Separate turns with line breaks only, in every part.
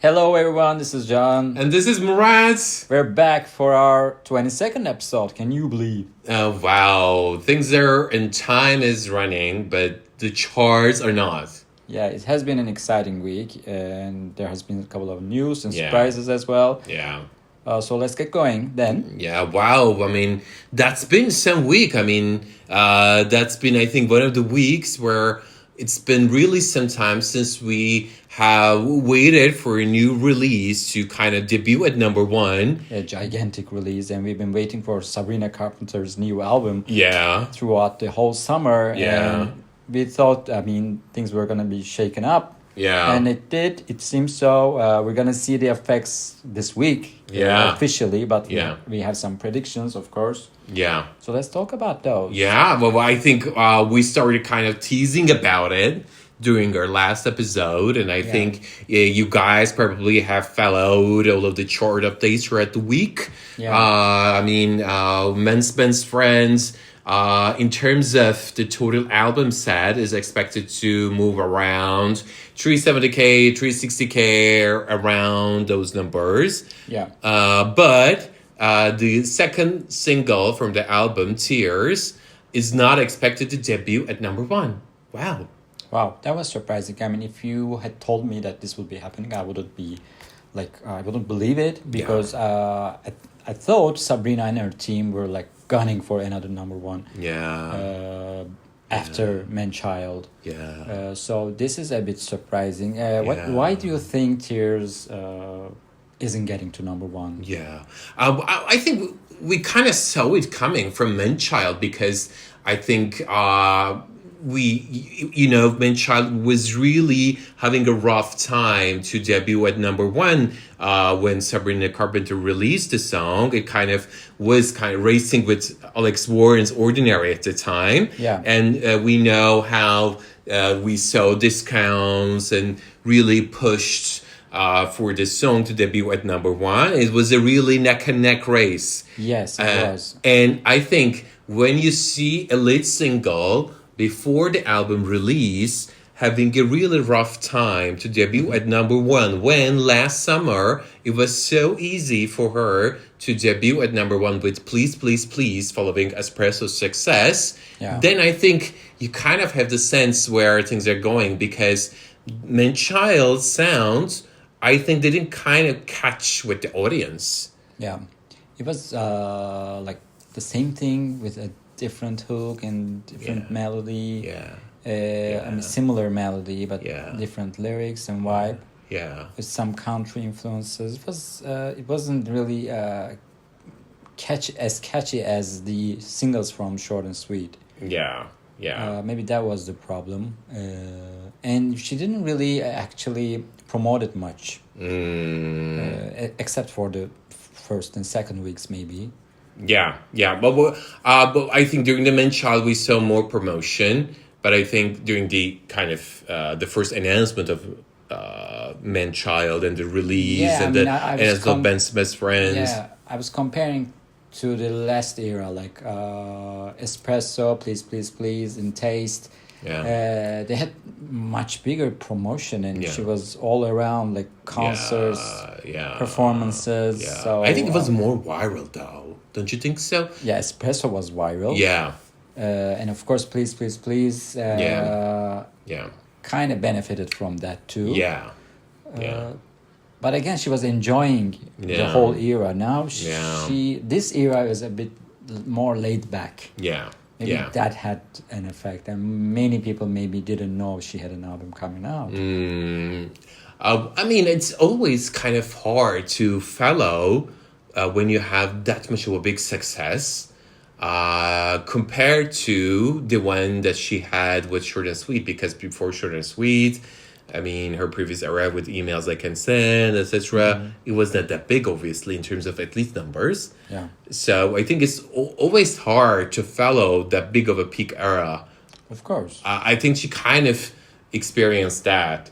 Hello everyone, this is John.
And this is Murad.
We're back for our 22nd episode, can you believe?
Oh, wow. Things are and time is running, but the charts are not.
Yeah, it has been an exciting week and there has been a couple of news and surprises as well.
Yeah.
So let's get going then.
Yeah, wow. I mean, that's been some week. I mean, that's been, I think, one of the weeks where it's been really some time since we have waited for a new release to kind of debut at number one.
A gigantic release, and we've been waiting for Sabrina Carpenter's new album.
Yeah.
Throughout the whole summer.
Yeah.
And we thought, things were going to be shaken up.
Yeah.
And it did. It seems so. We're going to see the effects this week.
Yeah.
Officially, but we have some predictions, of course.
Yeah.
So let's talk about those.
Yeah. Well, I think we started kind of teasing about it during our last episode. And I think you guys probably have followed all of the chart updates throughout the week.
Yeah.
Men's Best Friends, in terms of the total album set, is expected to move around 370K, 360K, around those numbers.
Yeah.
But the second single from the album, Tears, is not expected to debut at number one.
Wow, that was surprising. I mean, if you had told me that this would be happening, I wouldn't believe it, because I thought Sabrina and her team were like gunning for another number one.
Yeah.
After Man-Child.
Yeah.
So this is a bit surprising. Why do you think Tears isn't getting to number one?
Yeah. I think we kind of saw it coming from Man-Child, because I think Man-Child was really having a rough time to debut at number one. When Sabrina Carpenter released the song, it was racing with Alex Warren's Ordinary at the time.
Yeah.
And we know how we saw discounts and really pushed for the song to debut at number one. It was a really neck and neck race.
Yes, it was.
And I think when you see a lead single before the album release having a really rough time to debut at number one, when last summer it was so easy for her to debut at number one with Please, Please, Please, following Espresso's success, then I think you kind of have the sense where things are going, because Man-Child's sound, I think, didn't kind of catch with the audience.
Yeah, it was like the same thing with a different hook and different melody. Similar melody, but different lyrics and vibe.
Yeah.
With some country influences. It wasn't really catchy as the singles from Short and Sweet.
Yeah.
Maybe that was the problem. And she didn't really actually promote it much. Except for the first and second weeks, maybe.
Yeah. But I think during the Man-Child we saw more promotion. But I think during the kind of the first announcement of Man-Child and the release and Ben's Best Friends.
Yeah, I was comparing to the last era, like Espresso, Please, Please, Please, and Taste.
Yeah.
They had much bigger promotion, and she was all around, like concerts, performances.
Yeah.
So
I think it was more viral, though. Don't you think so?
Yeah, Espresso was viral.
Yeah.
And of course, Please, Please, Please. Kind of benefited from that too.
Yeah.
But again, she was enjoying the whole era. Now this era is a bit more laid back.
Yeah.
Maybe that had an effect, and many people maybe didn't know she had an album coming out.
It's always kind of hard to follow when you have that much of a big success, compared to the one that she had with Short and Sweet, because before Short and Sweet, her previous era with Emails I Can Send, etc., it was not that big, obviously, in terms of at least numbers.
Yeah.
So I think it's always hard to follow that big of a peak era.
Of course.
I think she kind of experienced that.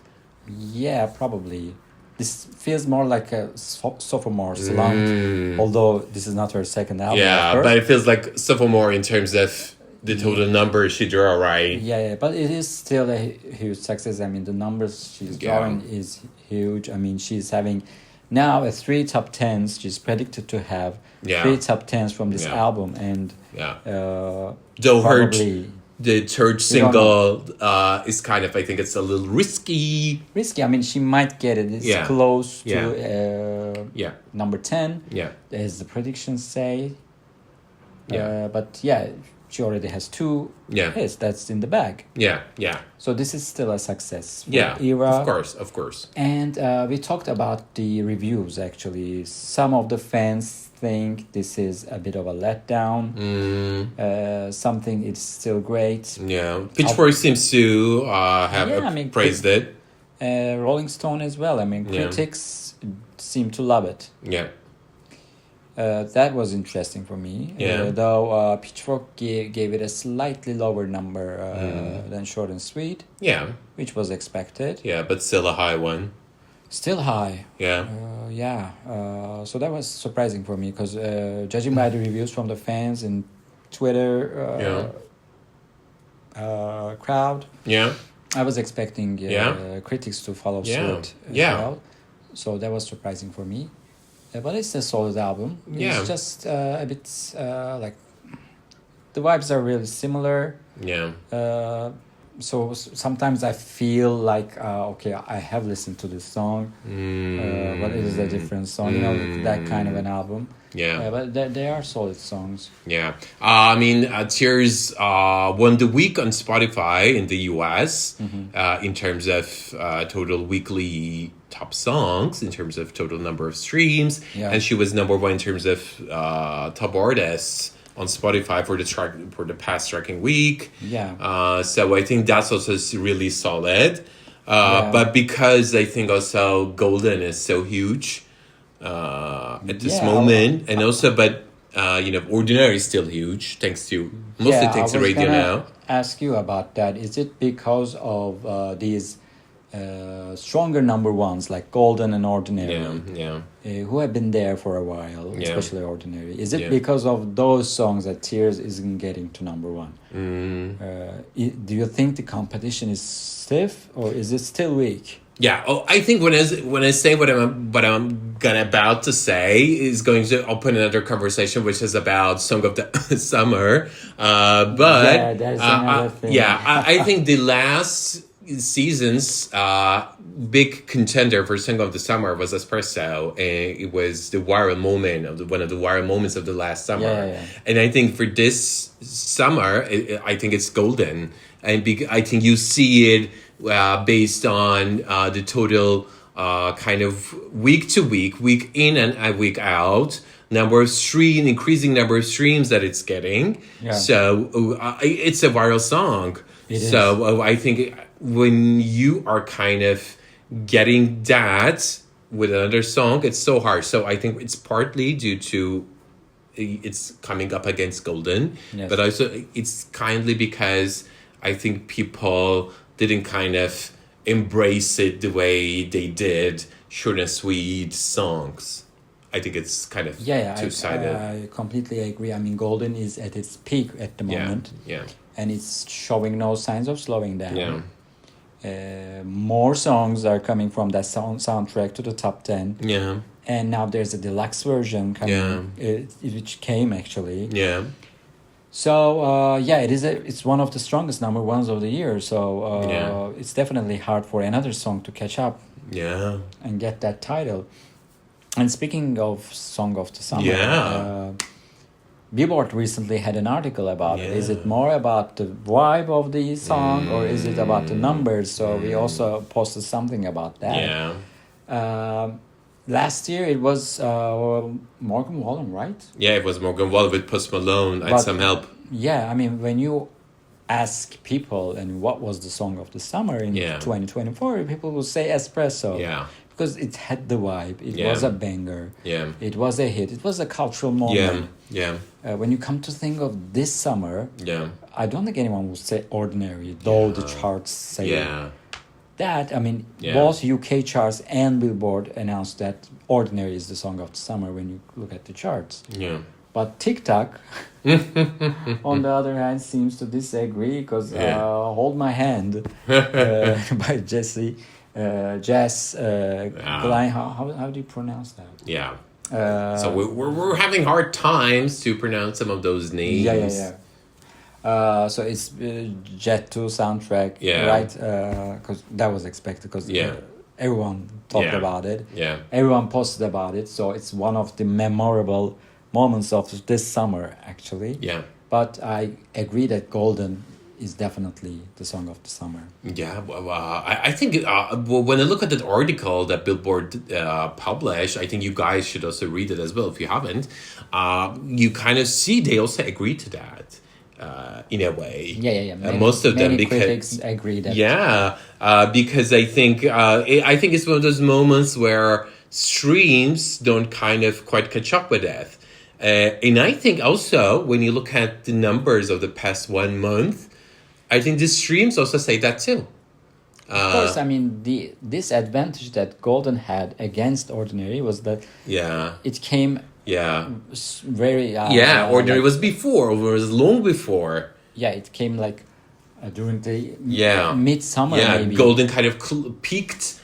Yeah, probably. This feels more like a sophomore slump, although this is not her second album.
Yeah, but it feels like sophomore in terms of the total number she drew, right?
Yeah, but it is still a huge success. I mean, the numbers she's drawing is huge. I mean, she's having now a 3 top 10s. She's predicted to have 3 top 10s from this album, and
Though
probably
the third single is kind of, I think it's a little risky.
Risky. I mean, she might get it. It's close to number 10.
Yeah,
as the predictions say.
Yeah.
But she already has 2 hits. That's in the bag.
Yeah.
So this is still a success.
Era. Of course.
And we talked about the reviews, actually. Some of the fans think this is a bit of a letdown. Something it's still great.
Yeah. Pitchfork seems to have praised it.
Rolling Stone as well. I mean, critics seem to love it.
Yeah.
That was interesting for me. Though Pitchfork gave it a slightly lower number than Short and Sweet.
Yeah.
Which was expected.
Yeah, but still a high one.
Still high.
Yeah.
So that was surprising for me because judging by the reviews from the fans and Twitter crowd, I was expecting critics to follow suit as well. So that was surprising for me. But it's a solid album. It's just a bit like the vibes are really similar.
Yeah.
So sometimes I feel like okay, I have listened to this song, but it is a different song. You know, that kind of an album.
Yeah.
But they are solid songs.
Yeah. I mean, Tears won the week on Spotify in the US in terms of total weekly top songs, in terms of total number of streams.
Yeah.
And she was number 1 in terms of top artists on Spotify for the past tracking week.
Yeah.
So I think that's also really solid. But because I think also Golden is so huge at this moment, and also, but Ordinary is still huge thanks to mostly thanks to radio now.
Ask you about that. Is it because of these stronger number ones like Golden and Ordinary, who have been there for a while, especially Ordinary? Is it because of those songs that Tears isn't getting to number 1? Do you think the competition is stiff or is it still weak?
Yeah. Oh, I think when I say what I'm about to say is going to open another conversation, which is about Song of the Summer. But
that's another thing.
I think the last season's big contender for Song of the Summer was Espresso, and it was the viral moment of one of the viral moments of the last summer. And I think for this summer, I think it's Golden, and I think you see it based on the total kind of week to week in and week out increasing number of streams that it's getting. So it's a viral song. So I think when you are kind of getting that with another song, it's so hard. So I think it's partly due to it's coming up against Golden, but also it's kindly because I think people didn't kind of embrace it the way they did Short and Sweet songs. I think it's kind of two-sided.
I completely agree. I mean, Golden is at its peak at the moment. And it's showing no signs of slowing down. More songs are coming from that soundtrack to the top 10. And now there's a deluxe version coming, which came actually. So it's one of the strongest number 1s of the year. So it's definitely hard for another song to catch up. And get that title. And speaking of Song of the Summer, Billboard recently had an article about it. Is it more about the vibe of the song or is it about the numbers? So we also posted something about that. Last year it was Morgan Wallen, right? Yeah,
it was Morgan Wallen with Post Malone and some help.
Yeah, I mean, when you ask people and what was the Song of the Summer in 2024, people will say Espresso. Because it had the vibe. It was a banger. It was a hit. It was a cultural moment. When you come to think of this summer, I don't think anyone would say Ordinary, though the charts say that. I mean, both UK charts and Billboard announced that Ordinary is the Song of the Summer when you look at the charts. But TikTok, on the other hand, seems to disagree because "Hold My Hand" by Jess Klein. How do you pronounce that?
Yeah. So we're having hard times to pronounce some of those names.
So it's Jet 2 soundtrack, right? Because that was expected because everyone talked about it.
Yeah.
Everyone posted about it. So it's one of the memorable moments of this summer, actually.
Yeah.
But I agree that Golden is definitely the song of the summer.
Yeah, well, I think when I look at that article that Billboard published, I think you guys should also read it as well if you haven't. You kind of see they also agree to that in a way.
Yeah.
Most of them, because
critics agree that.
Yeah, because I think it's one of those moments where streams don't kind of quite catch up with that. And I think also when you look at the numbers of the past 1 month, I think the streams also say that too.
Of course, I mean, the disadvantage that Golden had against Ordinary was that it came very...
Ordinary was before, it was long before.
Yeah, it came like during the midsummer maybe.
Golden kind of peaked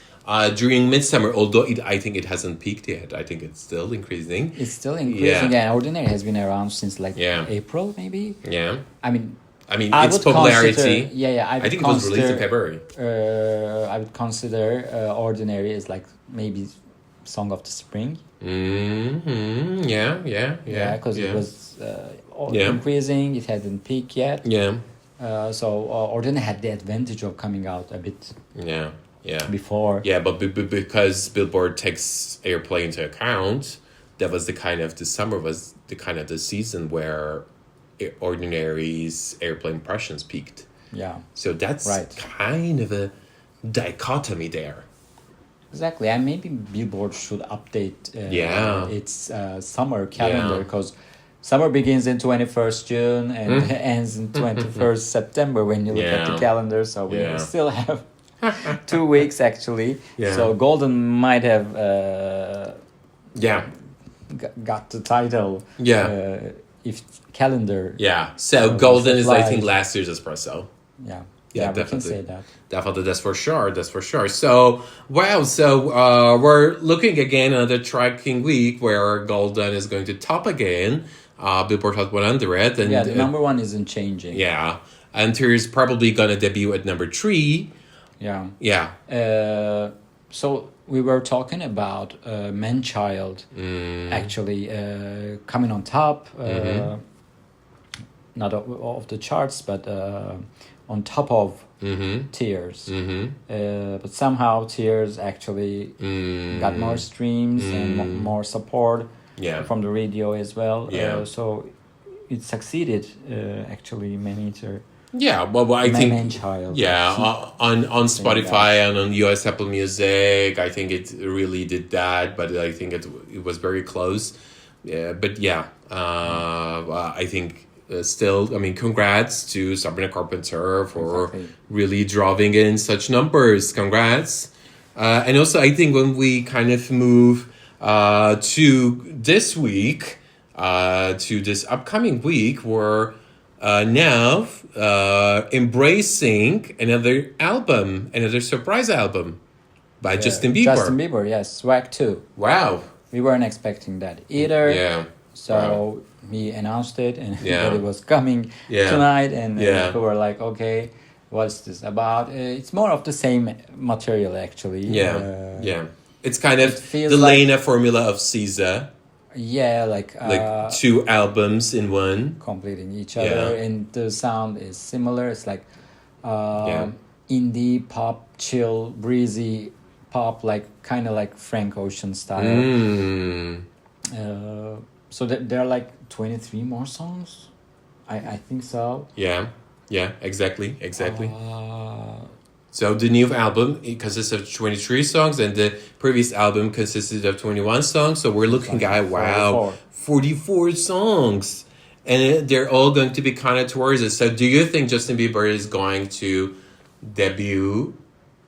during midsummer, although I think it hasn't peaked yet. I think it's still increasing.
It's still increasing, and Ordinary has been around since April maybe.
Yeah.
I mean,
its popularity.
I
think it was released in February.
I would consider Ordinary as like maybe song of the spring.
Mm-hmm. Yeah.
Because it was increasing. It hadn't peaked yet.
Yeah.
So Ordinary had the advantage of coming out a bit. Before.
Yeah, but because Billboard takes airplay into account, that was the summer was the season where Ordinary's airplay impressions peaked.
Yeah.
So that's kind of a dichotomy there.
Exactly, and maybe Billboard should update its summer calendar because summer begins in 21st June and ends in 21st September when you look at the calendar. So we still have 2 weeks actually. Yeah. So Golden might have got the title. If calendar.
Yeah. So Golden is, I think, last year's Espresso.
Yeah,
definitely.
We can say that.
Definitely, that's for sure. So, wow. So, we're looking again at the tracking week where Golden is going to top again. Billboard Hot 100. And,
the number one isn't changing.
Yeah. And Tears probably going to debut at number 3.
Yeah.
Yeah.
So we were talking about Man-Child actually coming on top, not of the charts, but on top of Tears. But somehow Tears actually got more streams and more support from the radio as well. So it succeeded actually Man-Eater.
Yeah, well, I think
Man-Child.
On Spotify and on US Apple Music, I think it really did that, but I think it was very close. But I think still, I mean, congrats to Sabrina Carpenter for really drawing in such numbers. Congrats. And also, I think when we kind of move to this week, to this upcoming week, we're now embracing another surprise album by Justin Bieber.
Justin Bieber, yes, Swag 2.
Wow.
We weren't expecting that either.
Yeah.
So he announced it and that it was coming tonight, and people were like, okay, what's this about? It's more of the same material, actually.
Yeah. It's kind of the Lena formula of SZA.
Yeah, like
2 albums in one,
completing each other, and the sound is similar. It's like indie pop, chill, breezy pop, like kind of like Frank Ocean style. So there are like 23 more songs, I think so. Yeah,
exactly. So the new album, it consists of 23 songs, and the previous album consisted of 21 songs. So we're looking at 44 songs, and they're all going to be kind of towards it. So do you think Justin Bieber is going to debut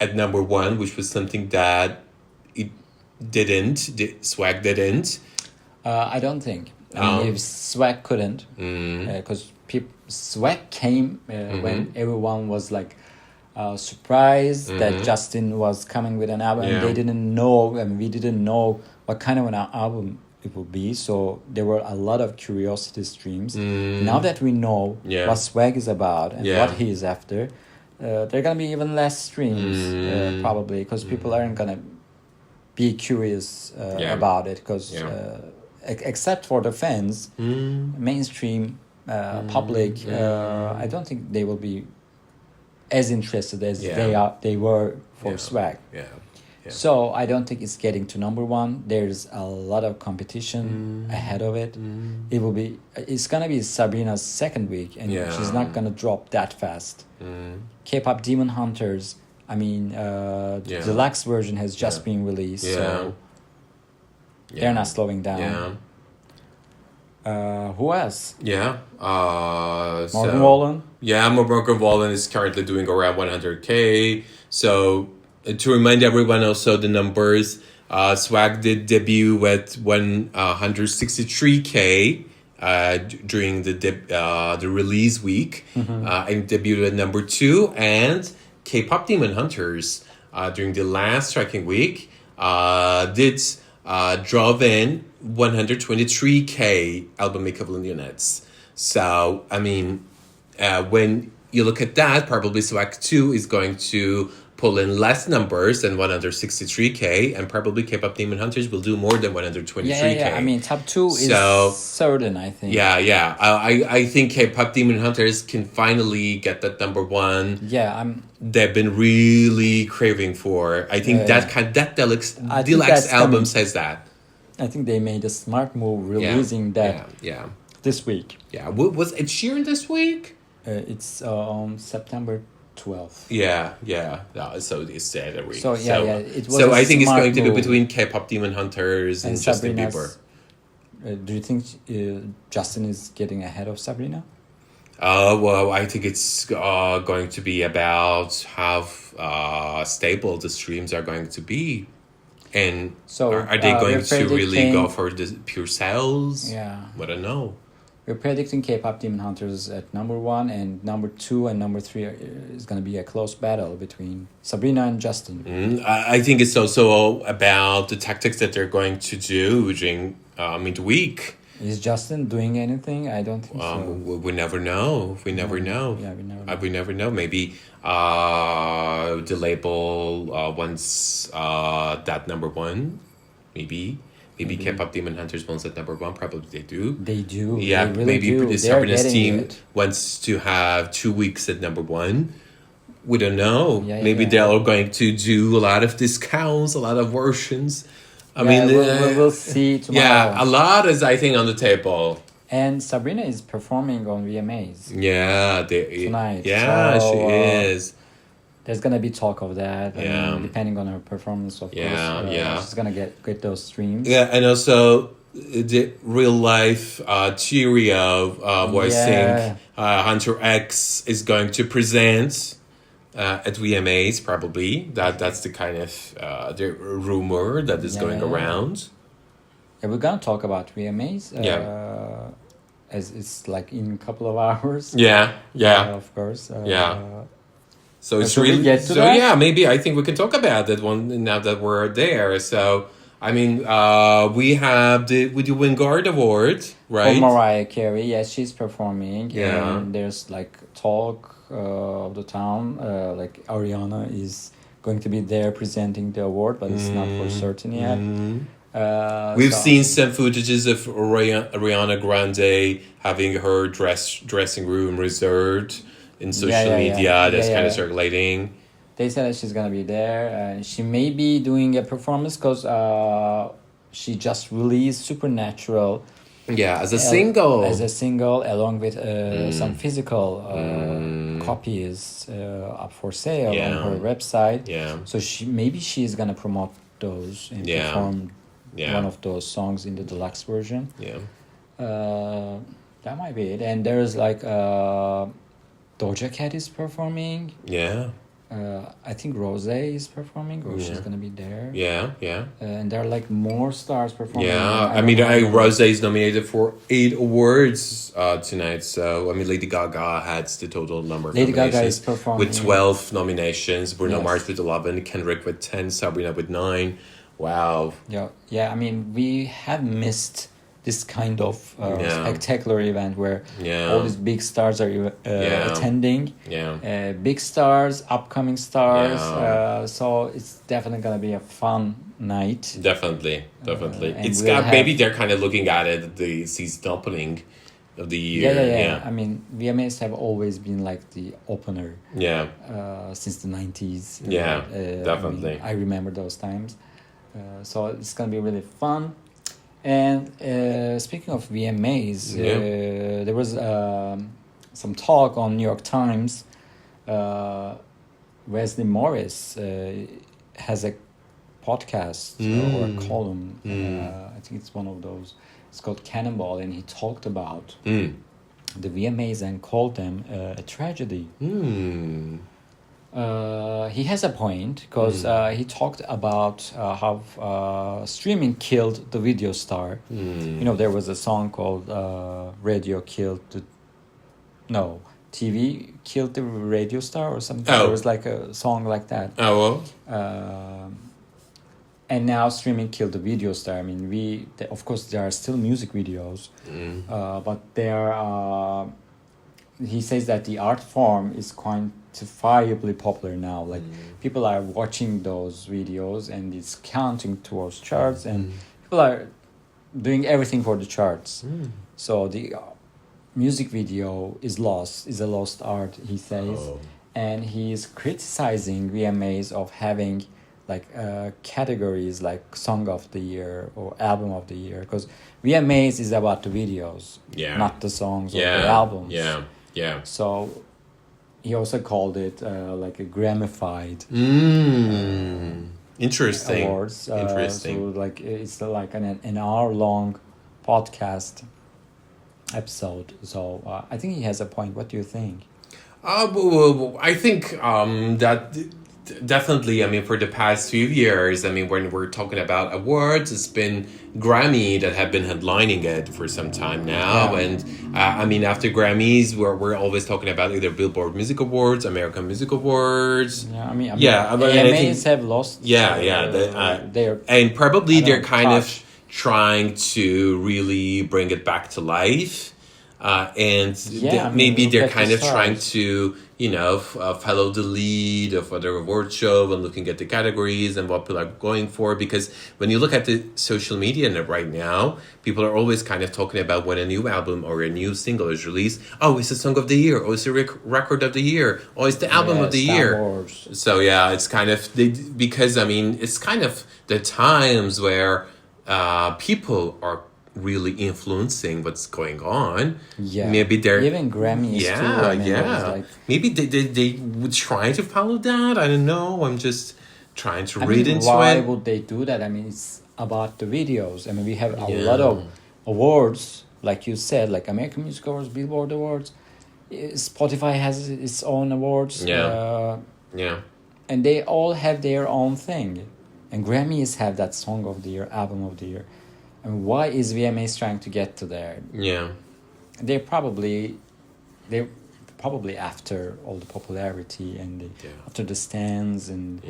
at number 1, which was something that Swag didn't?
I don't think. I mean, if Swag couldn't, because Swag came when everyone was like surprised that Justin was coming with an album.
Yeah.
They didn't know, and we didn't know what kind of an album it would be. So there were a lot of curiosity streams. Now that we know what Swag is about and what he is after, there are gonna be even less streams probably, because people aren't gonna be curious about it, because except for the fans, mainstream public, I don't think they will be as interested as they were for Swag.
Yeah.
So I don't think it's getting to number one. There's a lot of competition ahead of it. It's gonna be Sabrina's second week, and she's not gonna drop that fast. K-pop Demon Hunters, I mean, deluxe version has just been released, so they're not slowing down. Who else? Morgan Wallen.
Morgan Wallen is currently doing around 100K. So to remind everyone also the numbers, Swag did debut at 163K during the release week, and debuted at number 2. And K-pop Demon Hunters during the last tracking week did drove in 123K album equivalent units. So I mean, when you look at that, probably Swag 2 is going to pull in less numbers than 163K, and probably K-pop Demon Hunters will do more than 123K.
I mean, top 2 is certain, I think.
I think K-pop Demon Hunters can finally get that number 1. They've been really craving for. I think that deluxe album says that.
I think they made a smart move releasing that this week.
Was Ed Sheeran this week?
It's on September 12th.
So it's the other week.
So it was.
So I think it's going to be between K-pop Demon Hunters and Justin Bieber.
Do you think Justin is getting ahead of Sabrina?
Well, I think it's going to be about how stable the streams are going to be, and so are they going to really go for the pure sales? I don't know.
We're predicting K-pop Demon Hunters at number 1, and number 2 and number 3 is going to be a close battle between Sabrina and Justin.
I think it's also about the tactics that they're going to do during midweek.
Is Justin doing anything? I don't think so.
We never know. We never know.
Yeah, we never know.
We never know. Maybe the label wants that number 1. Maybe K-pop Demon Hunters wants that number 1. Probably they do.
They do.
Yeah,
they really
maybe
do.
the Sabrina's team wants to have 2 weeks at number 1. We don't know. Maybe they're going to do a lot of discounts, a lot of versions. I mean,
we'll see tomorrow.
A lot is, I think, on the table.
And Sabrina is performing on VMAs. Tonight.
She is.
There's gonna be talk of that. I mean, depending on her performance, of course. She's gonna get those streams.
And also the real life trio voicing Hunter X is going to present at VMAs, probably. That's the kind of the rumor that is going around.
We're gonna talk about VMAs. As it's like in a couple of hours.
Of
course.
So it's really maybe I think we can talk about that one now that we're there. So I mean, we do Wingard Award, right?
For Mariah Carey, yes, she's performing. And there's like talk of the town, like Ariana is going to be there presenting the award, but it's not for certain yet.
We've seen some footages of Ariana Grande having her dressing room reserved in social media. That's kind of circulating.
They said that she's gonna be there. She may be doing a performance because she just released Supernatural.
As a single.
Along with some physical copies up for sale on her website. So she's gonna promote those and perform one of those songs in the deluxe version. That might be it. And there's like Doja Cat is performing. I think Rose is performing, or she's
Yeah.
gonna be there.
Yeah.
And there are like more stars performing.
Yeah, I
don't
mean,
know.
Rose is nominated for 8 awards tonight. So, I mean, Lady Gaga has the total number of
Lady Gaga
nominations
is performing
with 12 nominations. Bruno
Yes.
Mars with 11, Kendrick with 10, Sabrina with 9. Wow.
Yeah. I mean, we have missed this kind of
Yeah.
spectacular event where
Yeah.
all these big stars are
Yeah.
attending.
Yeah.
Big stars, upcoming stars.
Yeah.
So it's definitely gonna be a fun night.
Definitely.
and
It's
we'll
got,
have-
maybe they're kind of looking at it, the season opening of the year.
Yeah. I mean, VMAs have always been like the opener
Yeah.
since the 90s.
Yeah,
I
definitely.
mean, I remember those times. So it's gonna be really fun. And speaking of VMAs, there was some talk on New York Times. Wesley Morris has a podcast or a column. I think it's one of those. It's called Cannonball, and he talked about the VMAs and called them a tragedy. He has a point because he talked about how streaming killed the video star. You know, there was a song called "Radio Killed the." No, TV killed the radio star or something.
Oh.
There was like a song like that.
Oh, well.
And now streaming killed the video star. I mean, of course there are still music videos, but there are. He says that the art form is quantifiably popular now. Like people are watching those videos and it's counting towards charts, and people are doing everything for the charts. So the music video is a lost art, he says. And he is criticizing VMAs of having like categories like song of the year or album of the year, because VMAs is about the videos, not the songs or the albums.
Yeah.
So he also called it like a Grammyfied
Interesting.
awards.
Interesting.
So like it's like an hour long podcast episode. So I think he has a point. What do you think?
Well, I think that definitely, I mean, for the past few years, I mean, when we're talking about awards, it's been Grammy that have been headlining it for some time now.
Yeah.
And I mean, after Grammys, we're always talking about either Billboard Music Awards, American Music Awards.
Yeah, I mean,
and I
AMAs
think,
have lost. Their
and probably they're
touch.
kind of trying to really bring it back to life. Maybe
look
they're
at
kind
the
of trying
stars.
to, follow the lead of other award show and looking at the categories and what people are going for. Because when you look at the social media right now, people are always kind of talking about when a new album or a new single is released. Oh, it's the song of the year. Oh, it's the record of the year. Oh, it's the album of the
Star
year.
Wars.
So yeah, it's kind of because I mean it's kind of the times where people are really influencing what's going on.
Yeah,
maybe they're
even Grammys too. I mean, it was like,
maybe they would try to follow that. I don't know. I'm just trying to read into
why
it.
would they do that? I mean, it's about the videos. I mean, we have a lot of awards, like you said, like American Music Awards, Billboard Awards. Spotify has its own awards. And they all have their own thing. And Grammys have that song of the year, album of the year. I mean, why is VMAs trying to get to there?
Yeah.
They're probably after all the popularity and after the stands and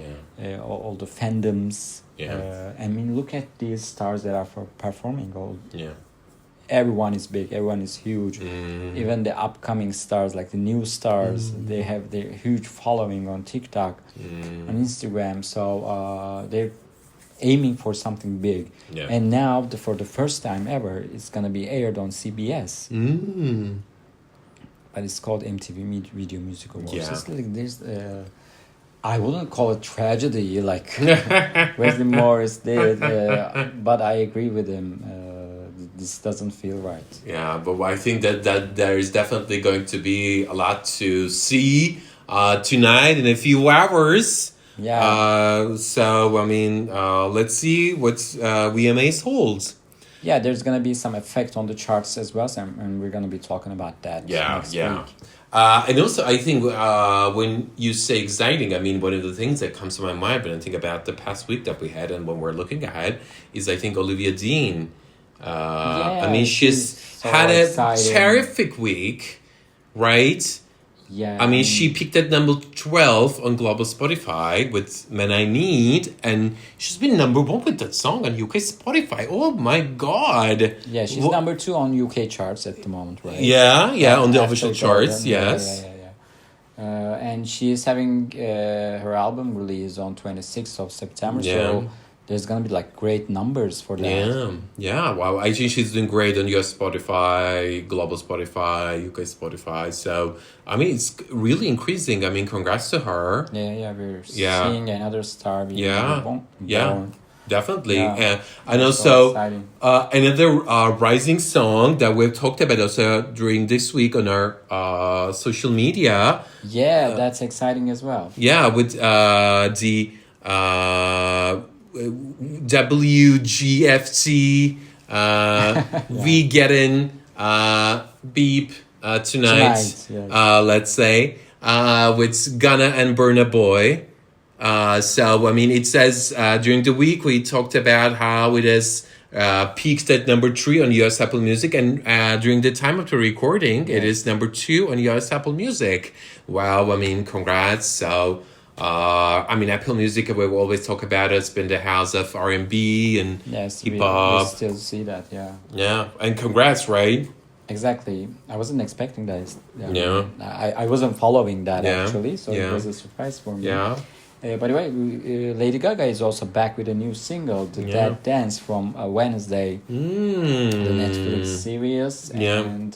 all the fandoms. I mean, look at these stars that are performing. Everyone is big. Everyone is huge. Even the upcoming stars, like the new stars, they have their huge following on TikTok, on Instagram. So they're aiming for something big. And now, for the first time ever, it's gonna be aired on CBS. But it's called MTV Video Music Awards. It's like there's, I wouldn't call it tragedy like Wesley Morris did, but I agree with him. This doesn't feel right.
Yeah, but I think that there is definitely going to be a lot to see tonight in a few hours. So I mean, let's see what VMAs holds.
Yeah, there's gonna be some effect on the charts as well, and we're gonna be talking about that next week.
And also, I think when you say exciting, I mean, one of the things that comes to my mind when I think about the past week that we had and when we're looking ahead is I think Olivia Dean. I mean, she's
so
had a
exciting.
terrific week, right?
Yeah.
I mean, she peaked at number 12 on global Spotify with Man I Need, and she's been number 1 with that song on UK Spotify. Oh my God.
Yeah, she's number 2 on UK charts at the moment, right?
Yeah, on the
After
official
Jordan.
charts, yes.
Yeah. And she's having her album release on 26th of September, so there's gonna be like great numbers for that.
Yeah. Wow. I think she's doing great on US Spotify, global Spotify, UK Spotify. So I mean, it's really increasing. I mean, congrats to her.
We're seeing another star being born.
Definitely.
Yeah.
And also another rising song that we've talked about also during this week on our social media.
Yeah, that's exciting as well.
Yeah, with the WGFT we get in beep tonight
yes.
Let's say with Gunna and Burna Boy. So I mean, it says during the week we talked about how it has peaked at number 3 on US Apple Music, and during the time of the recording it is number 2 on US Apple Music. Wow, I mean, congrats. So I mean, Apple Music, we always talk about it. It's been the house of R&B and hip hop.
We still see that,
Yeah, and congrats, right?
Exactly. I wasn't expecting that. I wasn't following that actually, so it was a surprise for me.
Yeah.
By the way, Lady Gaga is also back with a new single, That Dance from Wednesday, the Netflix series, and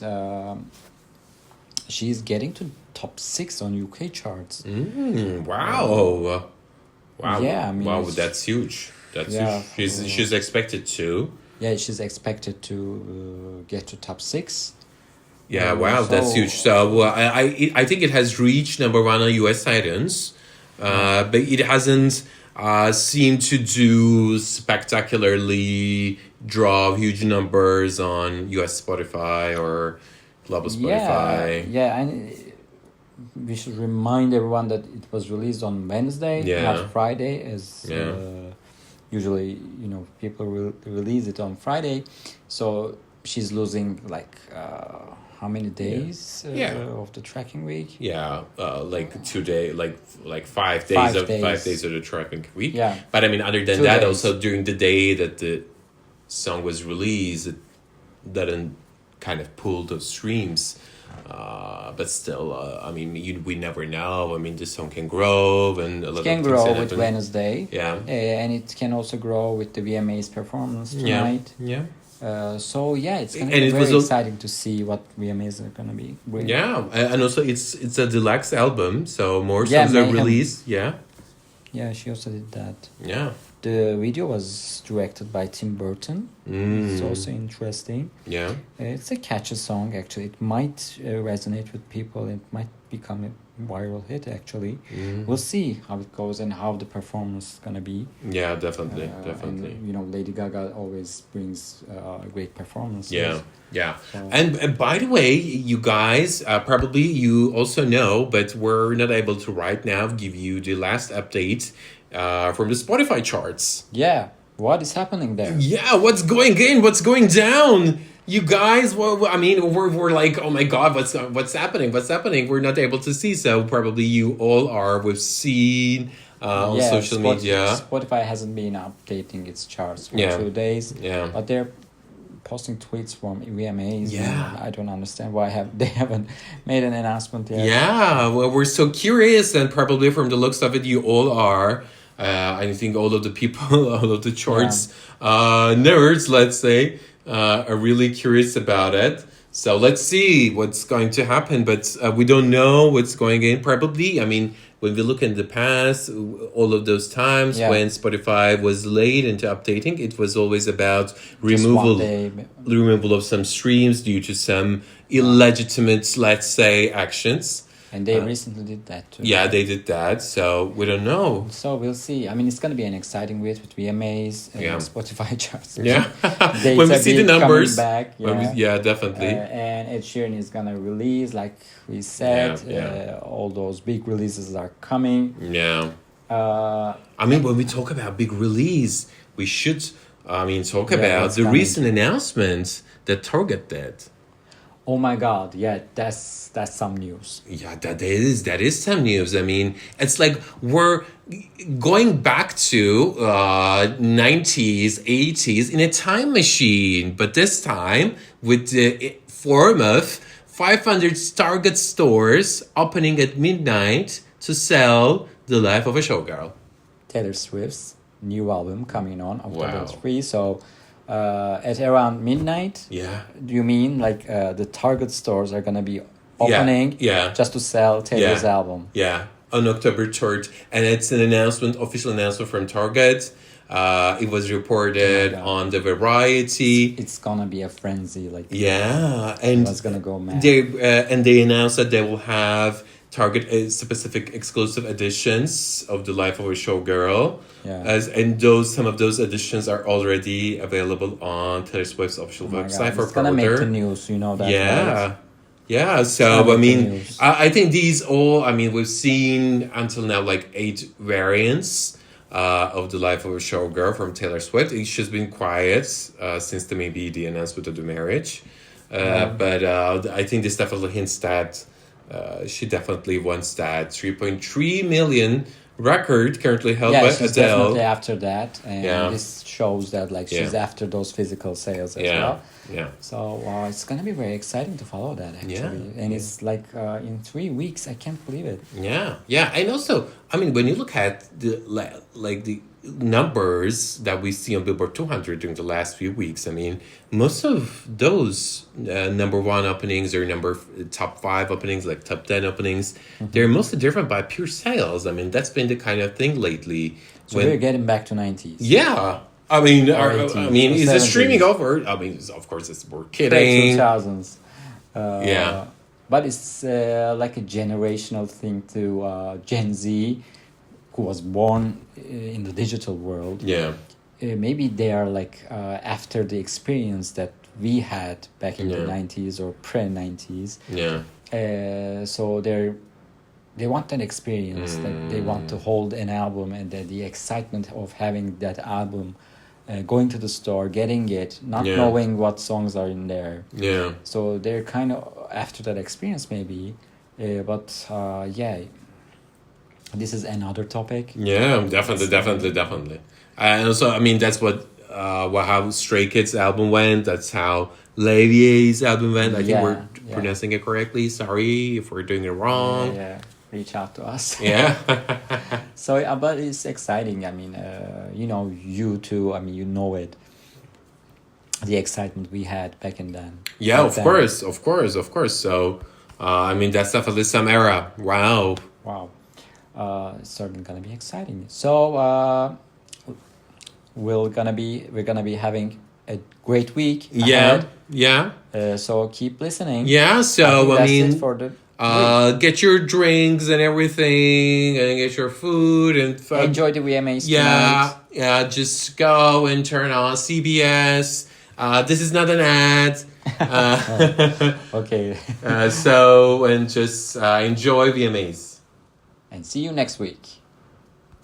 she's getting to top 6 on UK charts.
Wow.
Yeah, I mean,
wow, that's huge. That's huge. She's expected to.
Yeah, she's expected to get to top 6.
Yeah, wow, that's huge. So I think it has reached number 1 on US iTunes, but it hasn't seemed to do spectacularly draw huge numbers on US Spotify or global Spotify.
Yeah, and we should remind everyone that it was released on Wednesday, not Friday, as usually, people will release it on Friday. So she's losing like how many days of the tracking week?
Yeah, like 2 days, like 5 days of 5 days of the tracking week.
Yeah,
but I mean, other than
2
that,
days.
also during the day that the song was released, it didn't kind of pull those streams. But still, I mean, we never know. I mean, the song can grow, and a lot of things
grow with Wednesday.
Yeah,
and it can also grow with the VMAs performance tonight.
Yeah.
So it's gonna be very exciting to see what VMAs are gonna be.
Yeah, and also it's a deluxe album, so more songs are released. Yeah,
she also did that.
Yeah.
The video was directed by Tim Burton. It's also interesting.
Yeah.
It's a catchy song, actually. It might resonate with people. It might become a viral hit, actually. We'll see how it goes and how the performance is going to be.
Yeah, definitely.
And, Lady Gaga always brings great performances.
Yeah. So. And by the way, you guys, probably you also know, but we're not able to right now give you the last update from the Spotify charts.
Yeah, what is happening there?
Yeah, what's going in? What's going down? You guys, I mean, we're like, oh my God, what's happening? What's happening? We're not able to see, so probably you all are. We've seen on social media.
Spotify hasn't been updating its charts for 2 days.
Yeah,
but they're posting tweets from VMAs.
Yeah,
I don't understand why they haven't made an announcement yet.
Yeah, well, we're so curious, and probably from the looks of it, you all are. I think all of the people, all of the charts nerds, let's say, are really curious about it. So let's see what's going to happen, but we don't know what's going in. Probably, I mean, when we look in the past, all of those times when Spotify was late into updating, it was always about removal of some streams due to some illegitimate, let's say, actions.
And they recently did that too.
Yeah, they did that. So we don't know.
So we'll see. I mean, it's going to be an exciting week with VMAs and
Yeah.
Spotify charts.
Yeah,
Dates
when we
a
see the
bit
numbers.
coming back,
Yeah, definitely.
and Ed Sheeran is going to release, like we said.
Yeah.
All those big releases are coming.
Yeah.
Uh,
I mean, when we talk about big release, we should, talk about
what's
the
coming?
recent announcements that Target did.
oh my God! Yeah, that's some news.
Yeah, that is some news. I mean, it's like we're going back to 90s, 80s in a time machine, but this time with the form of 500 Target stores opening at midnight to sell The Life of a Showgirl.
Taylor Swift's new album coming on October
Wow.
3. So at around midnight.
Yeah.
Do you mean like the Target stores are gonna be opening
yeah.
just to sell Taylor's
Yeah.
album?
Yeah, on October 3rd. And it's an official announcement from Target. It was reported
Oh my God.
on the Variety.
It's gonna be a frenzy. Like
Yeah, and
it's gonna go mad.
they announced that they will have Target specific exclusive editions of The Life of a Showgirl.
Yeah.
Some of those editions are already available on Taylor Swift's official
Oh my
website
God,
for
it's gonna make
pre-order.
the news. You know that.
Yeah.
Right?
Yeah, so
gonna
I
make the
mean,
news.
I think these all, we've seen until now like 8 variants of The Life of a Showgirl from Taylor Swift. She's been quiet since the announcement of the marriage. But I think this definitely hints that she definitely wants that 3.3 million record currently held
Yeah,
by
she's
Adele.
definitely after that, and
Yeah.
this shows that like she's
Yeah.
after those physical sales as
Yeah,
well.
yeah.
So it's gonna be very exciting to follow that actually, and it's like in 3 weeks. I can't believe it.
Yeah, and also, when you look at the the numbers that we see on Billboard 200 during the last few weeks, most of those number one openings or top 5 openings, like top 10 openings, they're mostly driven by pure sales. That's been the kind of thing lately.
So we're getting back to 90s.
Yeah.
Or
Is
80s,
the
70s.
streaming over? Of course, we're
Late
kidding.
2000s.
Yeah.
But it's like a generational thing to Gen Z, who was born in the digital world.
Yeah.
Maybe they are like after the experience that we had back in the
Yeah.
90s or pre-90s.
Yeah.
So they want that experience, that they want to hold an album, and the excitement of having that album, going to the store, getting it, not
Yeah.
knowing what songs are in there.
Yeah.
So they're kind of after that experience maybe. But this is another topic.
Yeah, definitely. And also, that's what how Stray Kids album went. That's how Levi's album went. I think
Yeah,
we're
yeah.
pronouncing it correctly. Sorry if we're doing it wrong.
Yeah, reach out to us.
Yeah.
So, but it's exciting. You too. You know it. The excitement we had back in then.
Yeah,
Back
of
then.
course. So, that's definitely some era. Wow.
Wow. It's certainly gonna be exciting. So we're gonna be having a great week ahead.
Yeah.
So keep listening.
Yeah. So
that's it for the week.
get your drinks and everything, and get your food and
Enjoy the VMAs
Yeah,
tonight.
yeah. Just go and turn on CBS. This is not an ad.
Okay.
So and just enjoy VMAs.
And see you next week.